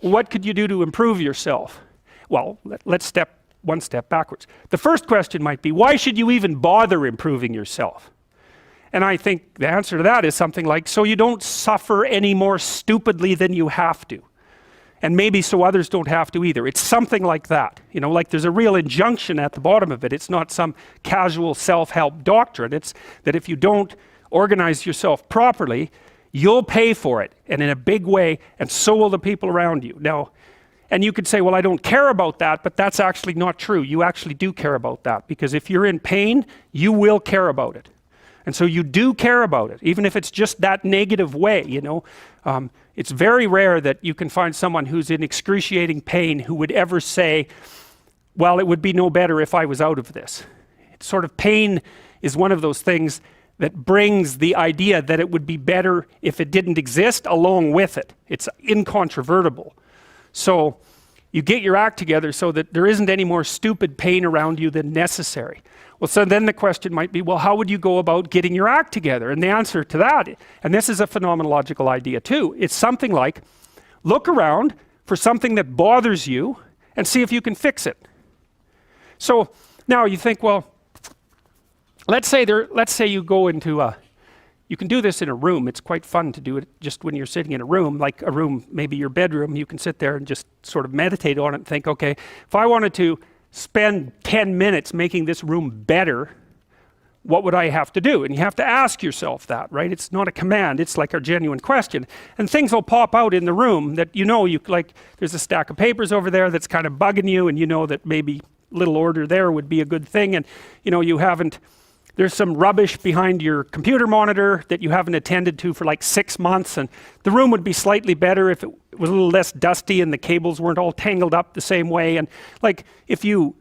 what could you do to improve yourself? Well, let's step one step backwards. The first question might be, why should you even bother improving yourself? And I think the answer to that is something like, so you don't suffer any more stupidly than you have to. And maybe so others don't have to either. It's something like that. You know, like there's a real injunction at the bottom of it. It's not some casual self-help doctrine. It's that if you don't organize yourself properly, you'll pay for it, and in a big way, and so will the people around you. Now, and you could say, well, I don't care about that, but that's actually not true. You actually do care about that, because if you're in pain, you will care about it. And so you do care about it, even if it's just that negative way, you know. It's very rare that you can find someone who's in excruciating pain who would ever say, well, it would be no better if I was out of this. It's sort of pain is one of those things that brings the idea that it would be better if it didn't exist along with it. It's incontrovertible. So you get your act together so that there isn't any more stupid pain around you than necessary. Well, so then the question might be, well, how would you go about getting your act together? And the answer to that, and this is a phenomenological idea too, it's something like, look around for something that bothers you and see if you can fix it. So now you think, well, let's say you go into you can do this in a room. It's quite fun to do it just when you're sitting in a room, like a room, maybe your bedroom. You can sit there and just sort of meditate on it and think, okay, if I wanted to spend 10 minutes making this room better, what would I have to do? And you have to ask yourself that, right? It's not a command, it's like a genuine question. And things will pop out in the room that you know, like there's a stack of papers over there that's kind of bugging you, and you know that maybe little order there would be a good thing, and you know, there's some rubbish behind your computer monitor that you haven't attended to for like 6 months, and the room would be slightly better if it was a little less dusty and the cables weren't all tangled up the same way. And like if you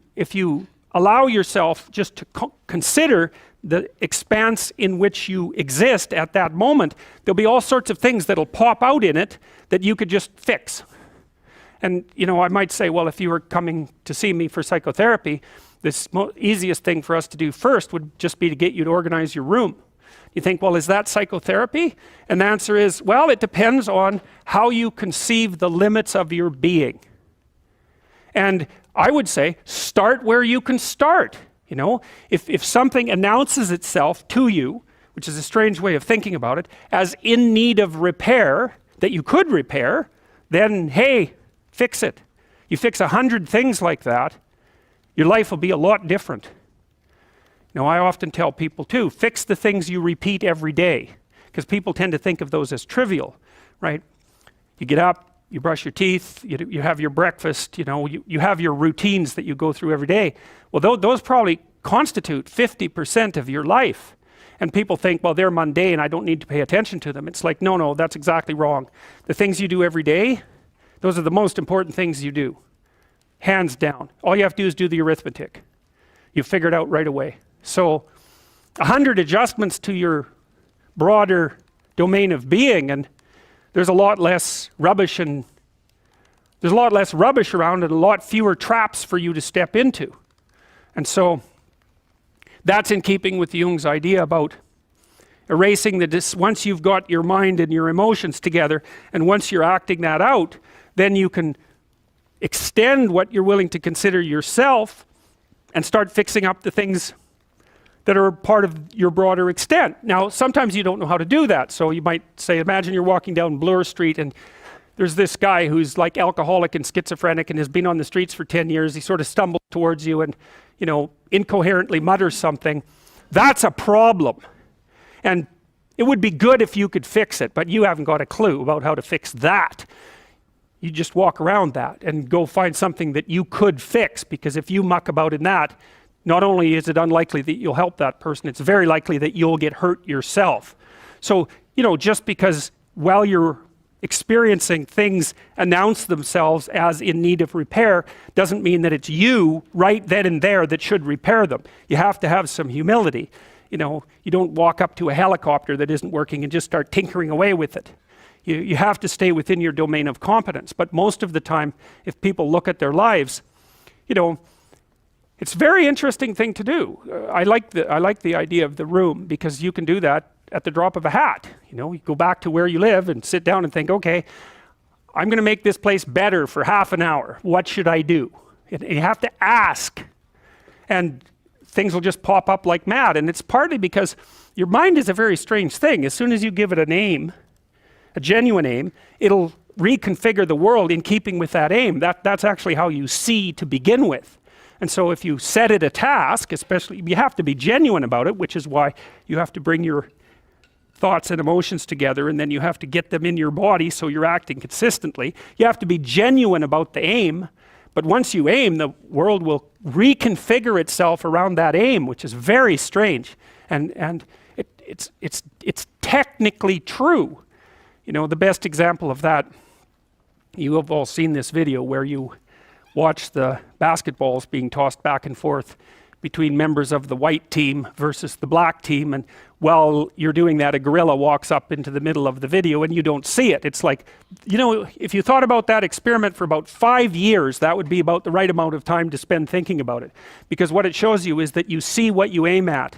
allow yourself just to consider the expanse in which you exist at that moment, there'll be all sorts of things that'll pop out in it that you could just fix. And you know, I might say, well, if you were coming to see me for psychotherapy, the easiest thing for us to do first would just be to get you to organize your room. You think, well, is that psychotherapy? And the answer is, well, it depends on how you conceive the limits of your being. And I would say, start where you can start. You know, if something announces itself to you, which is a strange way of thinking about it, as in need of repair, that you could repair, then hey, fix it. You fix 100 things like that, your life will be a lot different. Now, I often tell people too, fix the things you repeat every day, because people tend to think of those as trivial, right? You get up, you brush your teeth, you have your breakfast, you know, you have your routines that you go through every day. Well, those probably constitute 50% of your life. And people think, well, they're mundane, I don't need to pay attention to them. It's like, no, that's exactly wrong. The things you do every day, those are the most important things you do. Hands down. All you have to do is do the arithmetic. You figure it out right away. So 100 adjustments to your broader domain of being, and there's a lot less rubbish around, and a lot fewer traps for you to step into. And so that's in keeping with Jung's idea about erasing once you've got your mind and your emotions together, and once you're acting that out, then you can extend what you're willing to consider yourself and start fixing up the things that are part of your broader extent. Now, sometimes you don't know how to do that. So you might say, imagine you're walking down Bloor Street and there's this guy who's like alcoholic and schizophrenic and has been on the streets for 10 years. He sort of stumbles towards you and, you know, incoherently mutters something. That's a problem. And it would be good if you could fix it, but you haven't got a clue about how to fix that. You just walk around that and go find something that you could fix, because if you muck about in that, not only is it unlikely that you'll help that person, it's very likely that you'll get hurt yourself. So, you know, just because while you're experiencing things announce themselves as in need of repair doesn't mean that it's you right then and there that should repair them. You have to have some humility. You know, you don't walk up to a helicopter that isn't working and just start tinkering away with it. You have to stay within your domain of competence. But most of the time, if people look at their lives, you know, it's a very interesting thing to do. I like the idea of the room, because you can do that at the drop of a hat. You know, you go back to where you live and sit down and think, okay, I'm going to make this place better for half an hour. What should I do? And you have to ask. And things will just pop up like mad. And it's partly because your mind is a very strange thing. As soon as you give it a name, a genuine aim, it'll reconfigure the world in keeping with that aim. That's actually how you see to begin with. And so if you set it a task, especially, you have to be genuine about it, which is why you have to bring your thoughts and emotions together, and then you have to get them in your body so you're acting consistently. You have to be genuine about the aim, but once you aim, the world will reconfigure itself around that aim, which is very strange. And it's technically true. You know, the best example of that, you have all seen this video where you watch the basketballs being tossed back and forth between members of the white team versus the black team, and while you're doing that, a gorilla walks up into the middle of the video and you don't see it. It's like, you know, if you thought about that experiment for about 5 years, that would be about the right amount of time to spend thinking about it. Because what it shows you is that you see what you aim at.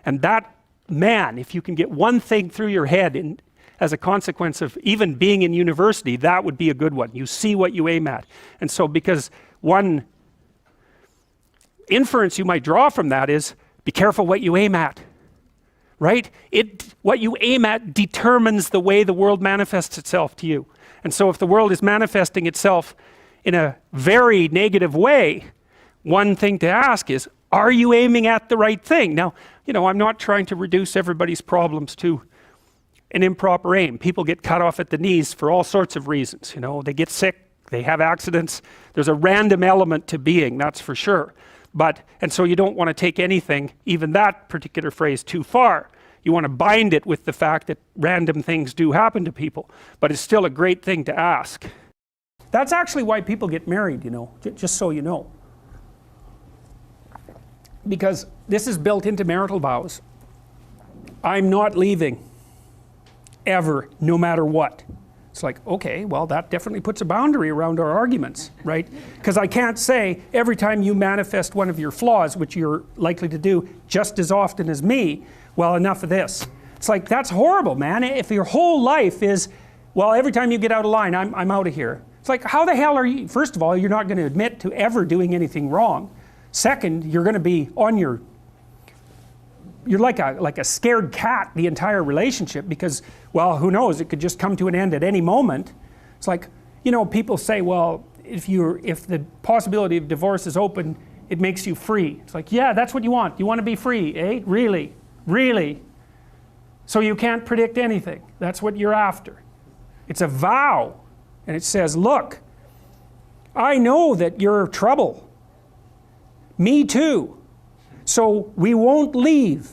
And that, man, if you can get one thing through your head as a consequence of even being in university, that would be a good one. You see what you aim at. And so because one inference you might draw from that is, be careful what you aim at, right? What you aim at determines the way the world manifests itself to you. And so if the world is manifesting itself in a very negative way, one thing to ask is, are you aiming at the right thing? Now, you know, I'm not trying to reduce everybody's problems to an improper aim. People get cut off at the knees for all sorts of reasons. You know, they get sick, they have accidents. There's a random element to being, that's for sure. And so you don't want to take anything, even that particular phrase, too far. You want to bind it with the fact that random things do happen to people, but it's still a great thing to ask. That's actually why people get married, you know, just so you know. Because this is built into marital vows. I'm not leaving, ever, no matter what. It's like, okay, well, that definitely puts a boundary around our arguments, right? Because I can't say every time you manifest one of your flaws, which you're likely to do just as often as me, well, enough of this. It's like, that's horrible, man. If your whole life is, well, every time you get out of line, I'm out of here. It's like, how the hell are you? First of all, you're not going to admit to ever doing anything wrong. Second, you're going to be on your, you're like a scared cat the entire relationship, because, well, who knows, it could just come to an end at any moment. It's like, you know, people say, well, if the possibility of divorce is open, it makes you free. It's like, yeah, that's what you want. You want to be free, eh? Really? Really? So you can't predict anything. That's what you're after. It's a vow. And it says, look, I know that you're trouble. Me too. So we won't leave,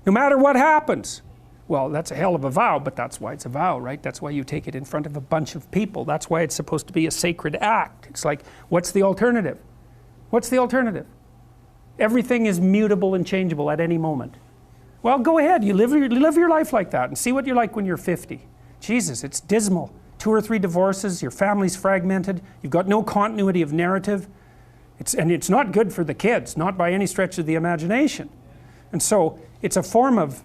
no matter what happens. Well, that's a hell of a vow, but that's why it's a vow, right? That's why you take it in front of a bunch of people. That's why it's supposed to be a sacred act. It's like, what's the alternative? What's the alternative? Everything is mutable and changeable at any moment. Well, go ahead, you live your life like that and see what you're like when you're 50. Jesus, it's dismal. 2 or 3 divorces, your family's fragmented, you've got no continuity of narrative. And it's not good for the kids, not by any stretch of the imagination. And so it's a form of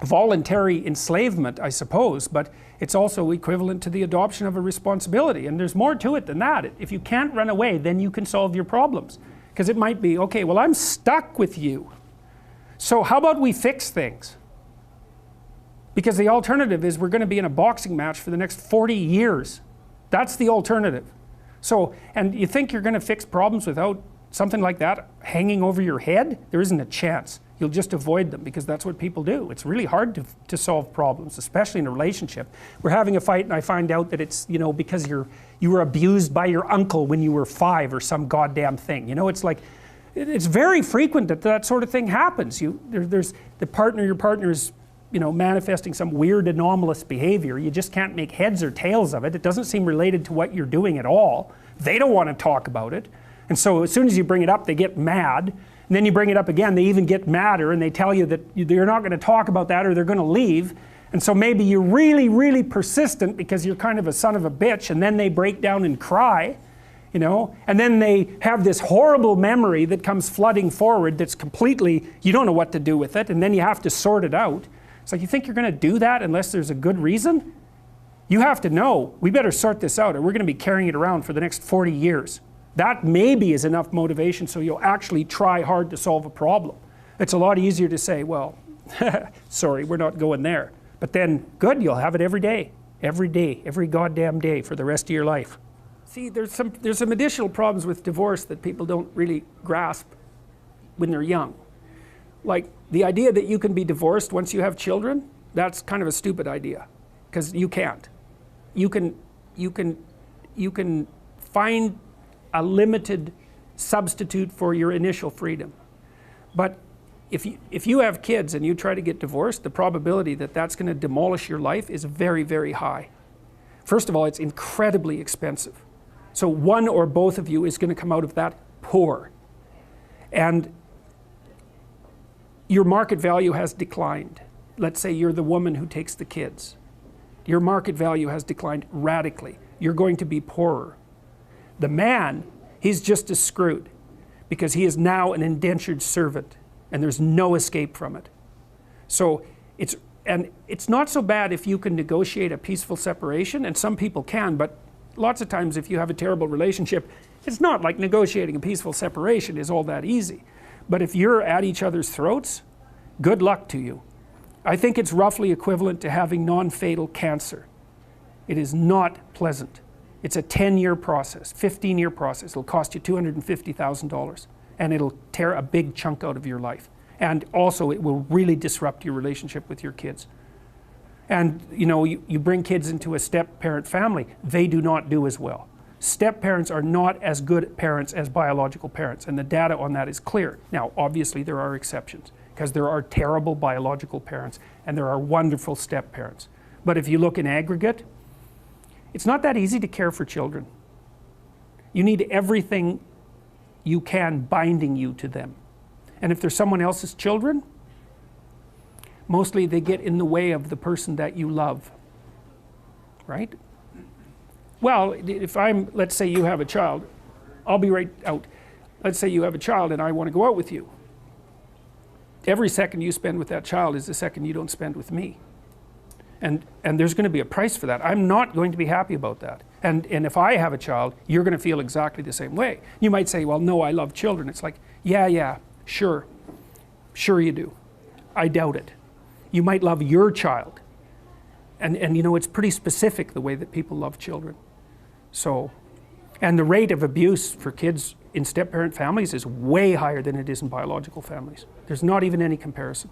voluntary enslavement, I suppose, but it's also equivalent to the adoption of a responsibility. And there's more to it than that. If you can't run away, then you can solve your problems. Because it might be, okay, well, I'm stuck with you. So how about we fix things? Because the alternative is we're going to be in a boxing match for the next 40 years. That's the alternative. So, and you think you're going to fix problems without something like that hanging over your head? There isn't a chance. You'll just avoid them, because that's what people do. It's really hard to solve problems, especially in a relationship. We're having a fight and I find out that it's, you know, because you were abused by your uncle when you were 5 or some goddamn thing. You know, it's like, it's very frequent that that sort of thing happens. There's your partner is, you know, manifesting some weird anomalous behavior. You just can't make heads or tails of it. It doesn't seem related to what you're doing at all. They don't want to talk about it. And so as soon as you bring it up, they get mad. And then you bring it up again, they even get madder, and they tell you that you're not going to talk about that or they're going to leave. And so maybe you're really, really persistent because you're kind of a son of a bitch, and then they break down and cry, you know, and then they have this horrible memory that comes flooding forward that's completely, you don't know what to do with it, and then you have to sort it out. It's like, you think you're going to do that unless there's a good reason? You have to know, we better sort this out or we're going to be carrying it around for the next 40 years. That maybe is enough motivation so you'll actually try hard to solve a problem. It's a lot easier to say, well, sorry, we're not going there. But then, good, you'll have it every day, every goddamn day for the rest of your life. See, there's some additional problems with divorce that people don't really grasp when they're young. Like the idea that you can be divorced once you have children, that's kind of a stupid idea, because you can't. You can find a limited substitute for your initial freedom. But if you have kids and you try to get divorced, the probability that that's going to demolish your life is very, very high. First of all, it's incredibly expensive. So one or both of you is going to come out of that poor. And your market value has declined. Let's say you're the woman who takes the kids. Your market value has declined radically. You're going to be poorer. The man, he's just as screwed because he is now an indentured servant and there's no escape from it. So it's not so bad if you can negotiate a peaceful separation, and some people can, but lots of times if you have a terrible relationship, it's not like negotiating a peaceful separation is all that easy. But if you're at each other's throats, good luck to you. I think it's roughly equivalent to having non-fatal cancer. It is not pleasant. It's a 10-year process, 15-year process. It'll cost you $250,000 and it'll tear a big chunk out of your life. And also it will really disrupt your relationship with your kids. And you know, you bring kids into a step-parent family, they do not do as well. Step-parents are not as good parents as biological parents, and the data on that is clear. Now, obviously there are exceptions, because there are terrible biological parents and there are wonderful step-parents. But if you look in aggregate, it's not that easy to care for children. You need everything you can binding you to them. And if they're someone else's children, mostly they get in the way of the person that you love, right? Well, let's say you have a child, I'll be right out. Let's say you have a child and I want to go out with you. Every second you spend with that child is the second you don't spend with me. And there's going to be a price for that. I'm not going to be happy about that. And if I have a child, you're going to feel exactly the same way. You might say, well, no, I love children. It's like, yeah, sure you do. I doubt it. You might love your child. And you know, it's pretty specific the way that people love children. So, and the rate of abuse for kids in step-parent families is way higher than it is in biological families. There's not even any comparison.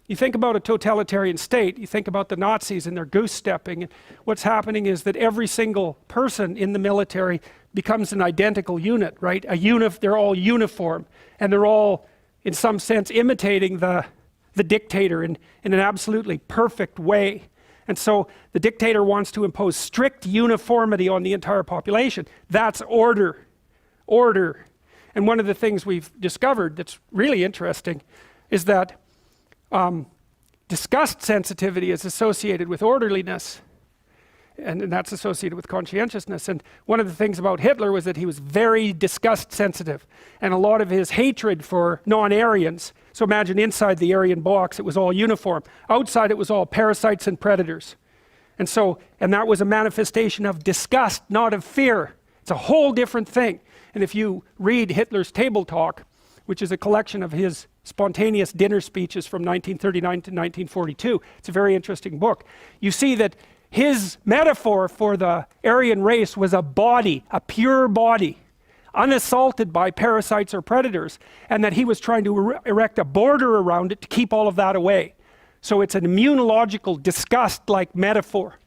You think about a totalitarian state, you think about the Nazis and their goose-stepping, and what's happening is that every single person in the military becomes an identical unit, right? They're all uniform, and they're all, in some sense, imitating the dictator in an absolutely perfect way. And so the dictator wants to impose strict uniformity on the entire population. That's order. And one of the things we've discovered that's really interesting is that disgust sensitivity is associated with orderliness, and that's associated with conscientiousness. And one of the things about Hitler was that he was very disgust sensitive, and a lot of his hatred for non-Aryans. So imagine inside the Aryan box it was all uniform, outside it was all parasites and predators. And that was a manifestation of disgust, not of fear. It's a whole different thing. And if you read Hitler's Table Talk, which is a collection of his spontaneous dinner speeches from 1939 to 1942. It's a very interesting book. You see that his metaphor for the Aryan race was a body, a pure body, unassaulted by parasites or predators, and that he was trying to erect a border around it to keep all of that away. So it's an immunological disgust-like metaphor.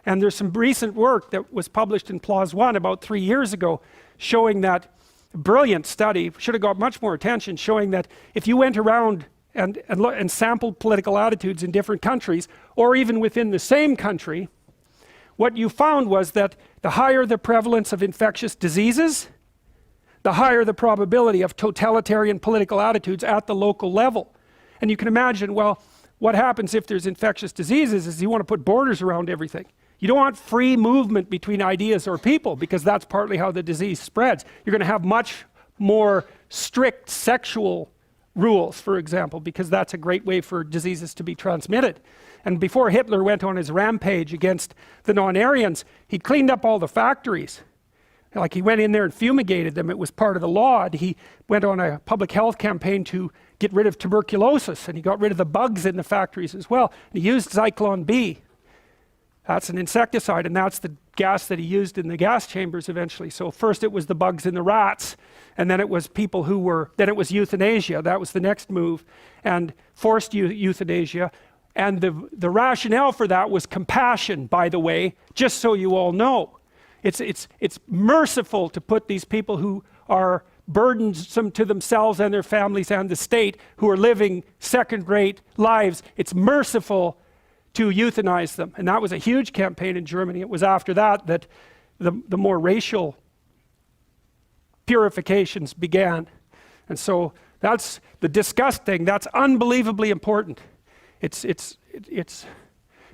And there's some recent work that was published in PLOS One about 3 years ago showing that, brilliant study, should have got much more attention, showing that if you went around and sampled political attitudes in different countries, or even within the same country, what you found was that the higher the prevalence of infectious diseases, the higher the probability of totalitarian political attitudes at the local level. And you can imagine, well, what happens if there's infectious diseases is you want to put borders around everything. You don't want free movement between ideas or people, because that's partly how the disease spreads. You're going to have much more strict sexual rules, for example, because that's a great way for diseases to be transmitted. And before Hitler went on his rampage against the non-Aryans, he cleaned up all the factories. Like he went in there and fumigated them. It was part of the law. And he went on a public health campaign to get rid of tuberculosis, and he got rid of the bugs in the factories as well. And he used Zyklon B. That's an insecticide, and that's the gas that he used in the gas chambers eventually. So first it was the bugs in the rats, and then it was people who were, then it was euthanasia. That was the next move, and forced euthanasia. And the rationale for that was compassion, by the way, just so you all know. It's merciful to put these people who are burdensome to themselves and their families and the state, who are living second-rate lives. It's merciful to euthanize them. And that was a huge campaign in Germany. It was after that that the more racial purifications began. And so that's the disgust thing. That's unbelievably important. It's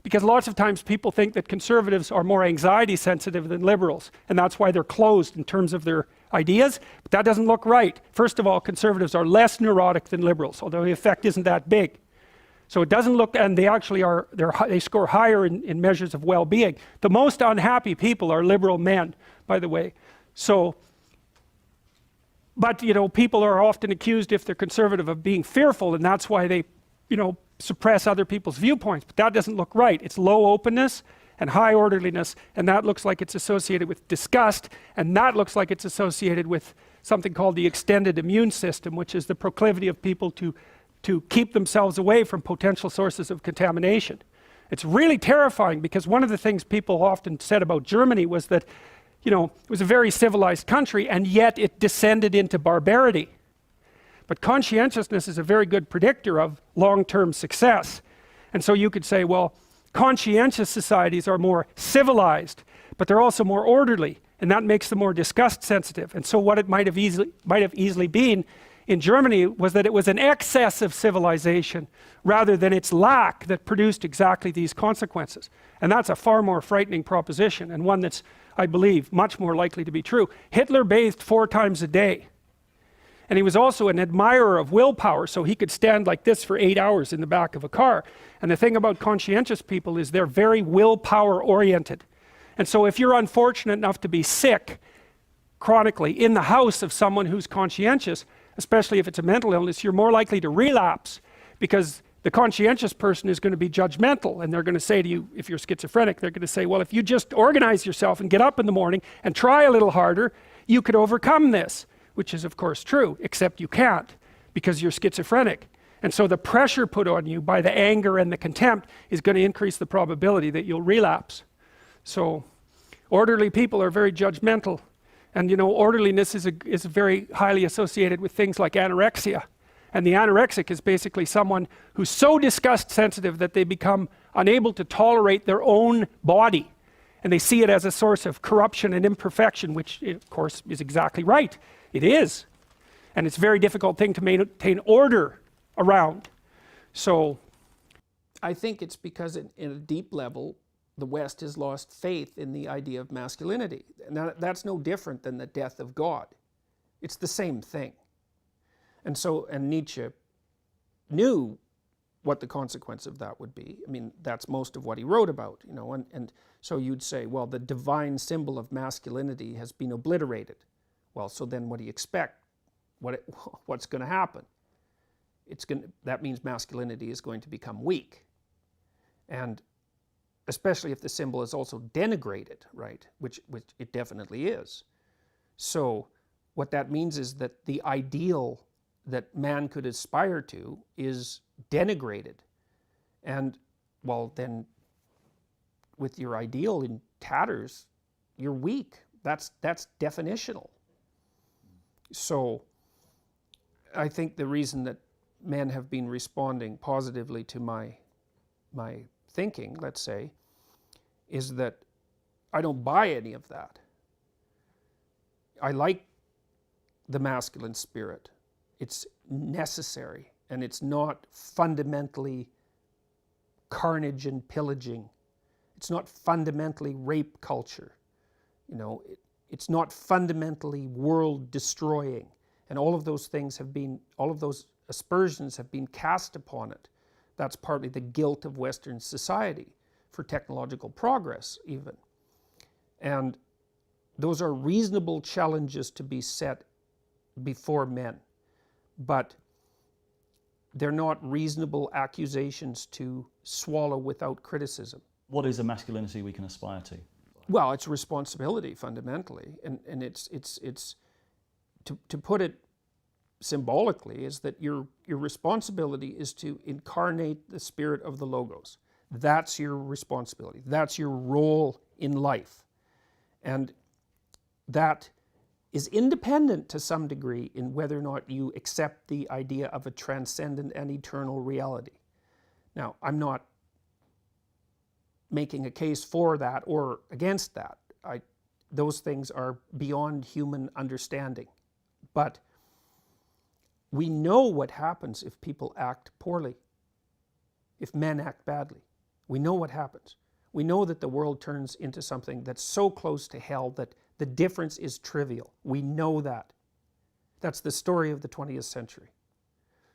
because lots of times people think that conservatives are more anxiety sensitive than liberals, and that's why they're closed in terms of their ideas. But that doesn't look right. First of all, conservatives are less neurotic than liberals, although the effect isn't that big. So it doesn't look, and they actually are, they score higher in measures of well-being. The most unhappy people are liberal men, by the way. So, but you know, people are often accused, if they're conservative, of being fearful, and that's why they, you know, suppress other people's viewpoints. But that doesn't look right. It's low openness and high orderliness, and that looks like it's associated with disgust, and that looks like it's associated with something called the extended immune system, which is the proclivity of people to keep themselves away from potential sources of contamination. It's really terrifying, because one of the things people often said about Germany was that, you know, it was a very civilized country, and yet it descended into barbarity. But conscientiousness is a very good predictor of long-term success. And so you could say, well, conscientious societies are more civilized, but they're also more orderly, and that makes them more disgust sensitive. And so what it might have easily been in Germany was that it was an excess of civilization rather than its lack that produced exactly these consequences. And that's a far more frightening proposition, and one that's, I believe, much more likely to be true. Hitler bathed 4 times a day. And he was also an admirer of willpower, so he could stand like this for 8 hours in the back of a car. And the thing about conscientious people is they're very willpower oriented. And so if you're unfortunate enough to be sick chronically in the house of someone who's conscientious, especially if it's a mental illness, you're more likely to relapse, because the conscientious person is going to be judgmental, and they're going to say to you, if you're schizophrenic, they're going to say, well, if you just organize yourself and get up in the morning and try a little harder, you could overcome this. Which is of course true, except you can't, because you're schizophrenic. And so the pressure put on you by the anger and the contempt is going to increase the probability that you'll relapse. So orderly people are very judgmental. And you know, orderliness is very highly associated with things like anorexia. And the anorexic is basically someone who's so disgust sensitive that they become unable to tolerate their own body. And they see it as a source of corruption and imperfection, which of course is exactly right. It is. And it's a very difficult thing to maintain order around. So I think it's because in a deep level, the West has lost faith in the idea of masculinity. Now, that's no different than the death of God. It's the same thing. And so, and Nietzsche knew what the consequence of that would be. I mean, that's most of what he wrote about, you know, and so you'd say, well, the divine symbol of masculinity has been obliterated. Well, so then what do you expect? What's going to happen? That means masculinity is going to become weak. And especially if the symbol is also denigrated, right? Which it definitely is. So what that means is that the ideal that man could aspire to is denigrated. And well, then with your ideal in tatters, you're weak. That's definitional. So I think the reason that men have been responding positively to my thinking, let's say, is that I don't buy any of that. I like the masculine spirit. It's necessary, and it's not fundamentally carnage and pillaging. It's not fundamentally rape culture. You know, it's not fundamentally world destroying. And all of those things have been, all of those aspersions have been cast upon it. That's partly the guilt of Western society for technological progress even. And those are reasonable challenges to be set before men, but they're not reasonable accusations to swallow without criticism. What is a masculinity we can aspire to? Well, it's responsibility fundamentally, and it's to put it symbolically, is that your responsibility is to incarnate the spirit of the Logos. That's your responsibility. That's your role in life. And that is independent to some degree in whether or not you accept the idea of a transcendent and eternal reality. Now, I'm not making a case for that or against that. Those things are beyond human understanding. But we know what happens if people act poorly, if men act badly. We know what happens. We know that the world turns into something that's so close to hell that the difference is trivial. We know that. That's the story of the 20th century.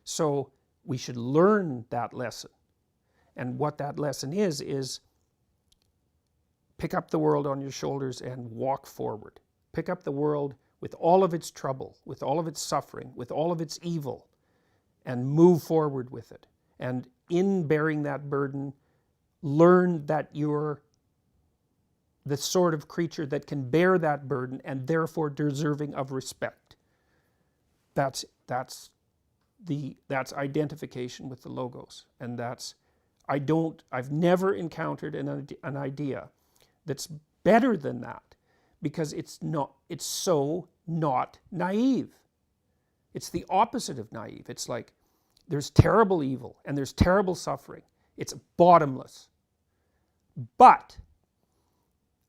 So we should learn that lesson. And what that lesson is pick up the world on your shoulders and walk forward. Pick up the world with all of its trouble, with all of its suffering, with all of its evil, and move forward with it. And in bearing that burden, learn that you're the sort of creature that can bear that burden and therefore deserving of respect. That's identification with the Logos. And I've never encountered an idea that's better than that, because it's so not naive. It's the opposite of naive. It's like there's terrible evil and there's terrible suffering. It's bottomless. But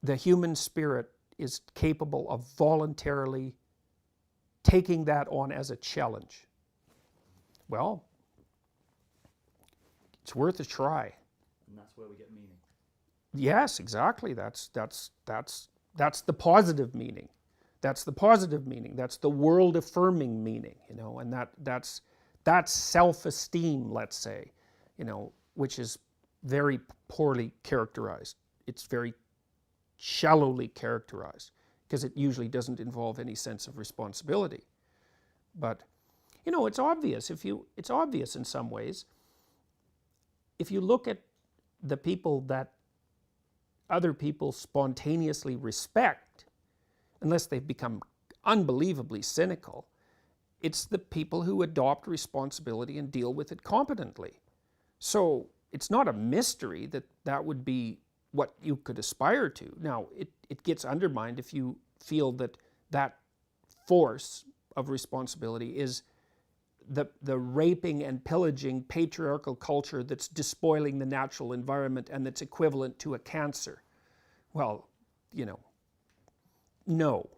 the human spirit is capable of voluntarily taking that on as a challenge. Well, it's worth a try. And that's where we get meaning. Yes, exactly. That's the positive meaning. That's the positive meaning. That's the world-affirming meaning, and that's self-esteem, let's say, which is very poorly characterized. It's very shallowly characterized because it usually doesn't involve any sense of responsibility. But, it's obvious. It's obvious in some ways. If you look at the people that other people spontaneously respect, unless they've become unbelievably cynical, it's the people who adopt responsibility and deal with it competently. So it's not a mystery that would be what you could aspire to. Now, it gets undermined if you feel that force of responsibility is the raping and pillaging patriarchal culture that's despoiling the natural environment and that's equivalent to a cancer. Well, no.